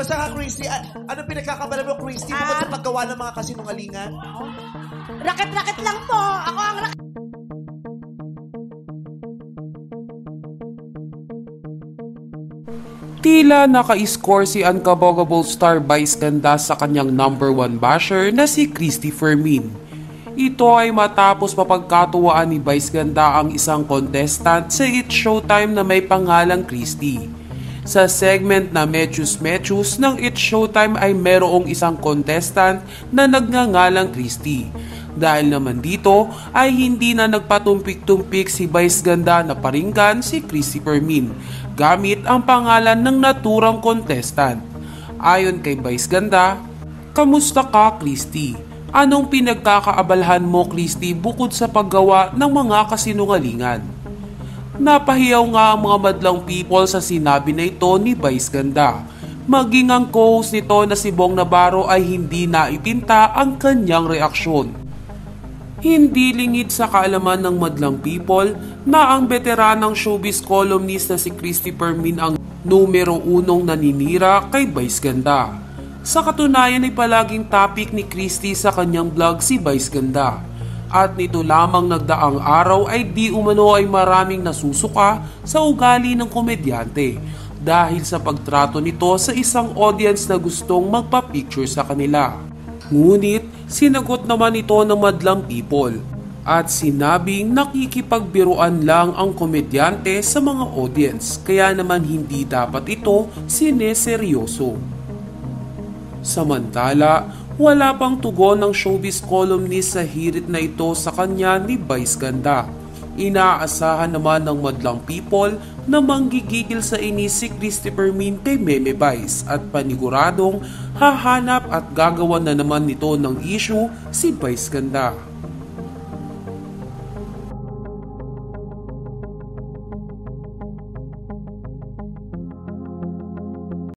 Kamusta ka, Christy? Ano pinagkakabala mo, Christy? Bukod sa paggawa ng mga kasinungalingan? Raket-raket lang po. Ako ang raket. Tila naka-score si Uncoverable Star Vice Ganda sa kanyang #1 basher na si Christy Fermin. Ito ay matapos mapagkatuwaan ni Vice Ganda ang isang contestant sa It's Showtime na may pangalang Christy. Sa segment na Mechus Mechus ng It's Showtime ay merong isang contestant na nagngangalang Christy. Dahil naman dito ay hindi na nagpatumpik-tumpik si Vice Ganda na paringgan si Christy Fermin gamit ang pangalan ng naturang contestant. Ayon kay Vice Ganda, "Kamusta ka, Christy? Anong pinagkakaabalhan mo, Christy, bukod sa paggawa ng mga kasinungalingan?" Napahiyaw nga ang mga madlang people sa sinabi na ito ni Vice Ganda. Maging ang co-host nito na si Bong Navarro ay hindi naipinta ang kanyang reaksyon. Hindi lingid sa kaalaman ng madlang people na ang veteranang showbiz columnist na si Christy Fermin ang numero 1 naninira kay Vice Ganda. Sa katunayan ay palaging topic ni Christy sa kanyang vlog si Vice Ganda. At nito lamang nagdaang araw ay di umano ay maraming nasusuka sa ugali ng komedyante dahil sa pagtrato nito sa isang audience na gustong magpa-picture sa kanila. Ngunit sinagot naman ito ng madlang people at sinabing nakikipagbiruan lang ang komedyante sa mga audience kaya naman hindi dapat ito sineseryoso. Samantala, wala pang tugon ng showbiz columnist sa hirit na ito sa kanya ni Vice Ganda. Inaasahan naman ng madlang people na manggigigil sa inis si Christy Fermin kay Meme Vice at paniguradong hahanap at gagawa na naman nito ng issue si Vice Ganda.